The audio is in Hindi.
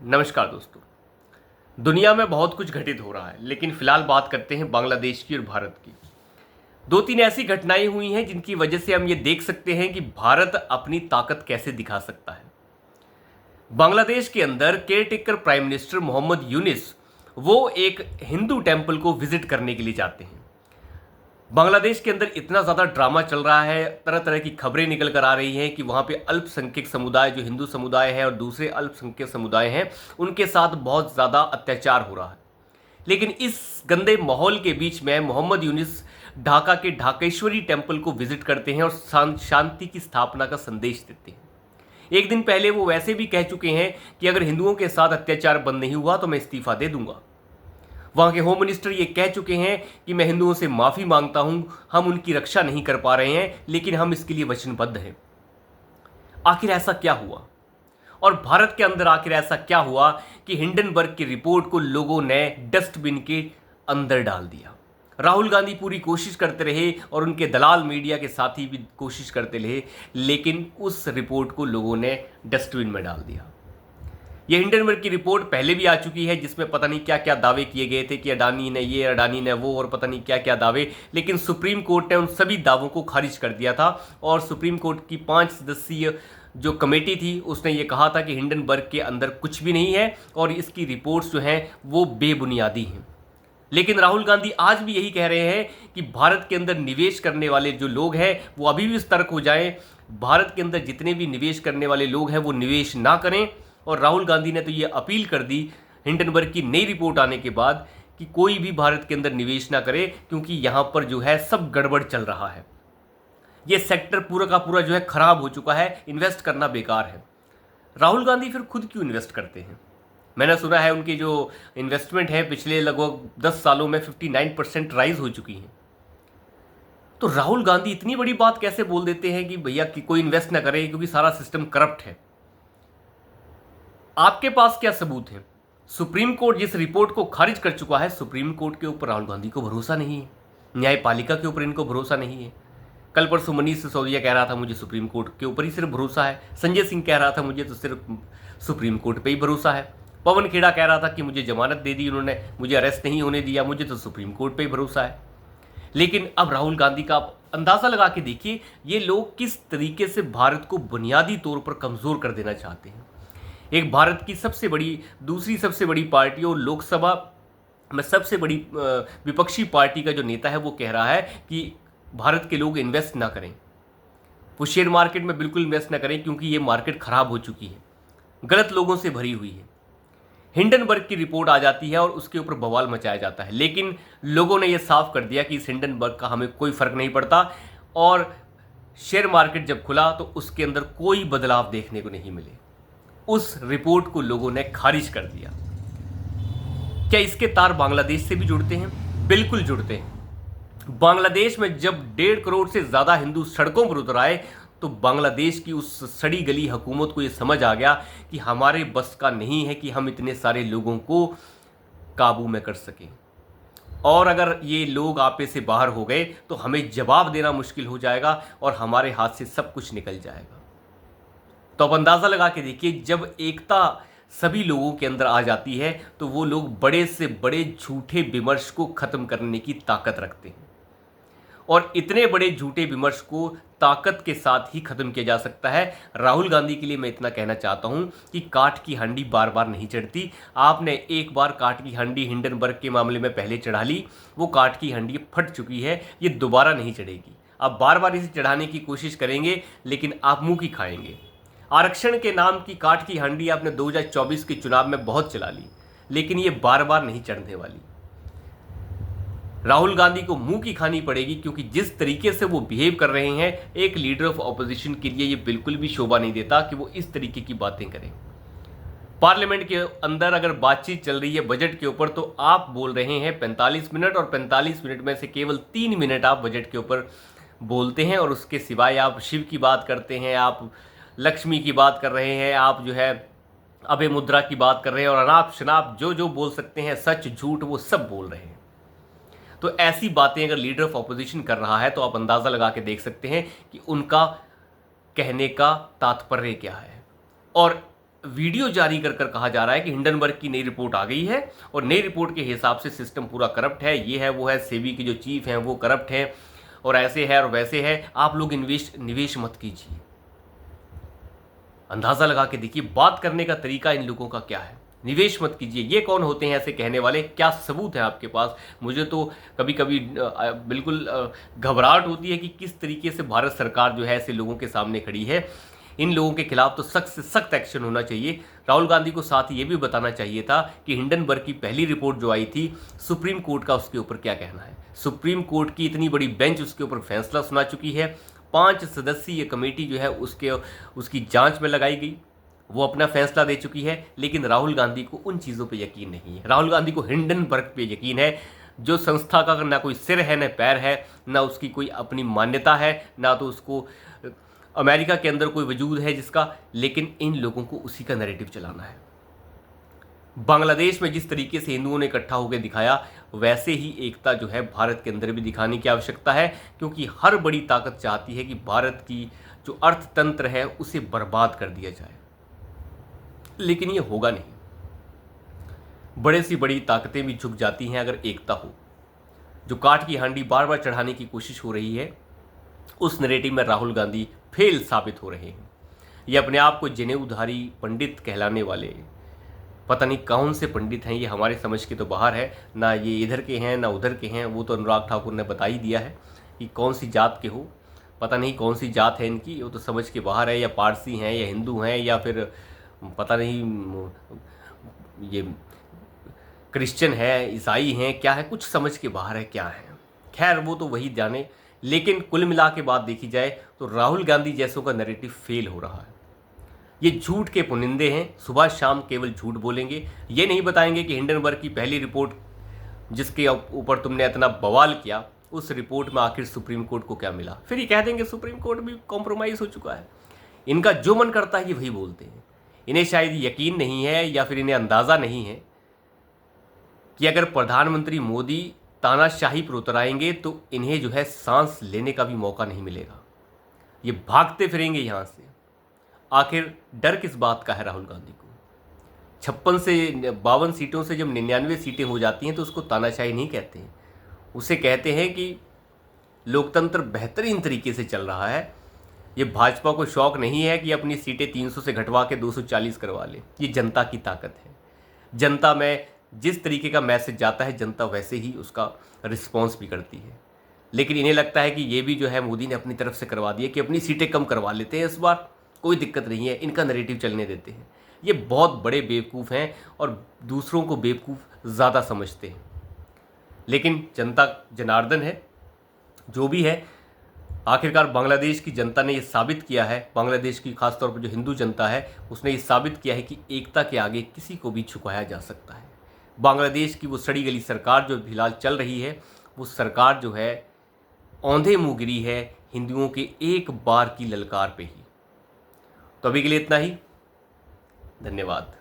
नमस्कार दोस्तों। दुनिया में बहुत कुछ घटित हो रहा है, लेकिन फिलहाल बात करते हैं बांग्लादेश की और भारत की। दो तीन ऐसी घटनाएं हुई हैं जिनकी वजह से हम ये देख सकते हैं कि भारत अपनी ताकत कैसे दिखा सकता है। बांग्लादेश के अंदर caretaker prime minister Mohammad Yunus वो एक हिंदू टेम्पल को विजिट करने के लिए जाते हैं। बांग्लादेश के अंदर इतना ज़्यादा ड्रामा चल रहा है, तरह तरह की खबरें निकल कर आ रही हैं कि वहाँ पे अल्पसंख्यक समुदाय जो हिंदू समुदाय है और दूसरे अल्पसंख्यक समुदाय हैं उनके साथ बहुत ज़्यादा अत्याचार हो रहा है। लेकिन इस गंदे माहौल के बीच में मोहम्मद यूनिस ढाका के ढाकेश्वरी टेम्पल को विजिट करते हैं और शांति की स्थापना का संदेश देते हैं। एक दिन पहले वो वैसे भी कह चुके हैं कि अगर हिंदुओं के साथ अत्याचार बंद नहीं हुआ तो मैं इस्तीफा दे दूंगा। वहां के होम मिनिस्टर ये कह चुके हैं कि मैं हिंदुओं से माफी मांगता हूं, हम उनकी रक्षा नहीं कर पा रहे हैं, लेकिन हम इसके लिए वचनबद्ध हैं। आखिर ऐसा क्या हुआ और भारत के अंदर आखिर ऐसा क्या हुआ कि हिंडनबर्ग की रिपोर्ट को लोगों ने डस्टबिन के अंदर डाल दिया। राहुल गांधी पूरी कोशिश करते रहे और उनके दलाल मीडिया के साथी भी कोशिश करते रहे, लेकिन उस रिपोर्ट को लोगों ने डस्टबिन में डाल दिया। ये हिंडनबर्ग की रिपोर्ट पहले भी आ चुकी है जिसमें पता नहीं क्या क्या दावे किए गए थे कि अडानी ने ये, अडानी ने वो और पता नहीं क्या क्या दावे, लेकिन सुप्रीम कोर्ट ने उन सभी दावों को खारिज कर दिया था। और सुप्रीम कोर्ट की 5 सदस्यीय जो कमेटी थी उसने ये कहा था कि हिंडनबर्ग के अंदर कुछ भी नहीं है और इसकी रिपोर्ट्स जो हैं वो बेबुनियादी हैं। लेकिन राहुल गांधी आज भी यही कह रहे हैं कि भारत के अंदर निवेश करने वाले जो लोग हैं वो अभी भी सतर्क हो जाएं। भारत के अंदर जितने भी निवेश करने वाले लोग हैं वो निवेश ना करें। और राहुल गांधी ने तो ये अपील कर दी हिंडनबर्ग की नई रिपोर्ट आने के बाद कि कोई भी भारत के अंदर निवेश ना करे, क्योंकि यहाँ पर जो है सब गड़बड़ चल रहा है। ये सेक्टर पूरा का पूरा जो है खराब हो चुका है, इन्वेस्ट करना बेकार है। राहुल गांधी फिर खुद क्यों इन्वेस्ट करते हैं? मैंने सुना है उनकी जो इन्वेस्टमेंट है पिछले लगभग 10 सालों में 59% राइज हो चुकी है। तो राहुल गांधी इतनी बड़ी बात कैसे बोल देते हैं कि भैया कि कोई इन्वेस्ट ना करे क्योंकि सारा सिस्टम करप्ट है? आपके पास क्या सबूत है? सुप्रीम कोर्ट जिस रिपोर्ट को खारिज कर चुका है, सुप्रीम कोर्ट के ऊपर राहुल गांधी को भरोसा नहीं है, न्यायपालिका के ऊपर इनको भरोसा नहीं है। कल परसों मनीष सिसोदिया कह रहा था मुझे सुप्रीम कोर्ट के ऊपर ही सिर्फ भरोसा है। संजय सिंह कह रहा था मुझे तो सिर्फ सुप्रीम कोर्ट पे ही भरोसा है। पवन खेड़ा कह रहा था कि मुझे जमानत दे दी उन्होंने, मुझे अरेस्ट नहीं होने दिया, मुझे तो सुप्रीम कोर्ट पे ही भरोसा है। लेकिन अब राहुल गांधी का आप अंदाजा लगा के देखिए ये लोग किस तरीके से भारत को बुनियादी तौर पर कमजोर कर देना चाहते हैं। एक भारत की सबसे बड़ी, दूसरी सबसे बड़ी पार्टी और लोकसभा में सबसे बड़ी विपक्षी पार्टी का जो नेता है वो कह रहा है कि भारत के लोग इन्वेस्ट ना करें, वो शेयर मार्केट में बिल्कुल इन्वेस्ट ना करें क्योंकि ये मार्केट खराब हो चुकी है, गलत लोगों से भरी हुई है। हिंडनबर्ग की रिपोर्ट आ जाती है और उसके ऊपर बवाल मचाया जाता है, लेकिन लोगों ने यह साफ कर दिया कि इस हिंडनबर्ग का हमें कोई फर्क नहीं पड़ता। और शेयर मार्केट जब खुला तो उसके अंदर कोई बदलाव देखने को नहीं मिले। उस रिपोर्ट को लोगों ने खारिज कर दिया। क्या इसके तार बांग्लादेश से भी जुड़ते हैं? बिल्कुल जुड़ते हैं। बांग्लादेश में जब 1.5 करोड़ से ज्यादा हिंदू सड़कों पर उतर आए तो बांग्लादेश की उस सड़ी गली हुकूमत को यह समझ आ गया कि हमारे बस का नहीं है कि हम इतने सारे लोगों को काबू में कर सकें, और अगर ये लोग आपे से बाहर हो गए तो हमें जवाब देना मुश्किल हो जाएगा और हमारे हाथ से सब कुछ निकल जाएगा। तो अब अंदाज़ा लगा के देखिए, जब एकता सभी लोगों के अंदर आ जाती है तो वो लोग बड़े से बड़े झूठे विमर्श को ख़त्म करने की ताकत रखते हैं। और इतने बड़े झूठे विमर्श को ताकत के साथ ही ख़त्म किया जा सकता है। राहुल गांधी के लिए मैं इतना कहना चाहता हूं कि काठ की हांडी बार बार नहीं चढ़ती। आपने एक बार काठ की हांडी हिंडनबर्ग के मामले में पहले चढ़ा ली, वो काठ की हांडी फट चुकी है, ये दोबारा नहीं चढ़ेगी। आप बार बार इसे चढ़ाने की कोशिश करेंगे लेकिन आप मुँह की खाएंगे। आरक्षण के नाम की काठ की हांडी आपने 2024 के चुनाव में बहुत चला ली, लेकिन ये बार बार नहीं चढ़ने वाली। राहुल गांधी को मुंह की खानी पड़ेगी, क्योंकि जिस तरीके से वो बिहेव कर रहे हैं एक लीडर ऑफ ऑपोजिशन के लिए ये बिल्कुल भी शोभा नहीं देता कि वो इस तरीके की बातें करें। पार्लियामेंट के अंदर अगर बातचीत चल रही है बजट के ऊपर तो आप बोल रहे हैं 45 मिनट, और 45 मिनट में से केवल 3 मिनट आप बजट के ऊपर बोलते हैं, और उसके सिवाय आप शिव की बात करते हैं, आप लक्ष्मी की बात कर रहे हैं, आप जो है अभय मुद्रा की बात कर रहे हैं, और अनाप शनाप जो जो बोल सकते हैं, सच झूठ वो सब बोल रहे हैं। तो ऐसी बातें अगर लीडर ऑफ ऑपोजिशन कर रहा है तो आप अंदाज़ा लगा के देख सकते हैं कि उनका कहने का तात्पर्य क्या है। और वीडियो जारी कर कर कहा जा रहा है कि हिंडनबर्ग की नई रिपोर्ट आ गई है और नई रिपोर्ट के हिसाब से सिस्टम पूरा करप्ट है, ये है वो है, सेबी के जो चीफ हैं वो करप्ट हैं और ऐसे है और वैसे है, आप लोग निवेश मत कीजिए। अंदाजा लगा के देखिए बात करने का तरीका इन लोगों का क्या है। निवेश मत कीजिए, ये कौन होते हैं ऐसे कहने वाले? क्या सबूत है आपके पास? मुझे तो कभी कभी बिल्कुल घबराहट होती है कि किस तरीके से भारत सरकार जो है ऐसे लोगों के सामने खड़ी है। इन लोगों के खिलाफ तो सख्त से सख्त एक्शन होना चाहिए। राहुल गांधी को साथ ही ये भी बताना चाहिए था कि हिंडनबर्ग की पहली रिपोर्ट जो आई थी, सुप्रीम कोर्ट का उसके ऊपर क्या कहना है। सुप्रीम कोर्ट की इतनी बड़ी बेंच उसके ऊपर फैसला सुना चुकी है, 5 सदस्यीय कमेटी जो है उसकी जांच में लगाई गई, वो अपना फैसला दे चुकी है, लेकिन राहुल गांधी को उन चीज़ों पे यकीन नहीं है। राहुल गांधी को हिंडनबर्ग पे यकीन है, जो संस्था का ना कोई सिर है, ना पैर है, ना उसकी कोई अपनी मान्यता है, ना तो उसको अमेरिका के अंदर कोई वजूद है जिसका, लेकिन इन लोगों को उसी का नैरेटिव चलाना है। बांग्लादेश में जिस तरीके से हिंदुओं ने इकट्ठा होकर दिखाया, वैसे ही एकता जो है भारत के अंदर भी दिखाने की आवश्यकता है, क्योंकि हर बड़ी ताकत चाहती है कि भारत की जो अर्थतंत्र है उसे बर्बाद कर दिया जाए, लेकिन ये होगा नहीं। बड़े सी बड़ी ताकतें भी झुक जाती हैं अगर एकता हो। जो काठ की हांडी बार बार चढ़ाने की कोशिश हो रही है, उस नैरेटिव में राहुल गांधी फेल साबित हो रहे हैं। ये अपने आप को जनेऊधारी पंडित कहलाने वाले, पता नहीं कौन से पंडित हैं, ये हमारे समझ के तो बाहर है। ना ये इधर के हैं ना उधर के हैं, वो तो अनुराग ठाकुर ने बता ही दिया है कि कौन सी जात के हो। पता नहीं कौन सी जात है इनकी, वो तो समझ के बाहर है। या पारसी हैं या हिंदू हैं या फिर पता नहीं ये क्रिश्चियन है, ईसाई हैं, क्या है, कुछ समझ के बाहर है क्या है। खैर वो तो वही जाने, लेकिन कुल मिला के बात देखी जाए तो राहुल गांधी जैसों का नैरेटिव फेल हो रहा है। ये झूठ के पुनिंदे हैं, सुबह शाम केवल झूठ बोलेंगे। ये नहीं बताएंगे कि हिंडनबर्ग की पहली रिपोर्ट जिसके ऊपर तुमने इतना बवाल किया, उस रिपोर्ट में आखिर सुप्रीम कोर्ट को क्या मिला। फिर ये कह देंगे सुप्रीम कोर्ट भी कॉम्प्रोमाइज़ हो चुका है। इनका जो मन करता है ये वही बोलते हैं। इन्हें शायद यकीन नहीं है या फिर इन्हें अंदाज़ा नहीं है कि अगर प्रधानमंत्री मोदी तानाशाही पर उतर आएंगे तो इन्हें जो है सांस लेने का भी मौका नहीं मिलेगा। ये भागते फिरेंगे यहाँ से। आखिर डर किस बात का है राहुल गांधी को? 56 से 52 सीटों से जब 99 सीटें हो जाती हैं तो उसको तानाशाही नहीं कहते हैं, उसे कहते हैं कि लोकतंत्र बेहतरीन तरीके से चल रहा है। ये भाजपा को शौक नहीं है कि अपनी सीटें 300 से घटवा के 240 करवा ले। ये जनता की ताकत है। जनता में जिस तरीके का मैसेज जाता है, जनता वैसे ही उसका रिस्पॉन्स भी करती है। लेकिन इन्हें लगता है कि ये भी जो है मोदी ने अपनी तरफ से करवा दिया, कि अपनी सीटें कम करवा लेते हैं इस बार, कोई दिक्कत नहीं है, इनका नैरेटिव चलने देते हैं। ये बहुत बड़े बेवकूफ़ हैं और दूसरों को बेवकूफ़ ज़्यादा समझते हैं। लेकिन जनता जनार्दन है, जो भी है, आखिरकार बांग्लादेश की जनता ने ये साबित किया है, बांग्लादेश की खासतौर पर जो हिंदू जनता है उसने ये साबित किया है कि एकता के आगे किसी को भी झुकाया जा सकता है। बांग्लादेश की वो सड़ी गली सरकार जो फिलहाल चल रही है, वो सरकार जो है औंधे मुँह गिरी है हिंदुओं के एक बार की ललकार पे ही। तो अभी के लिए इतना ही, धन्यवाद।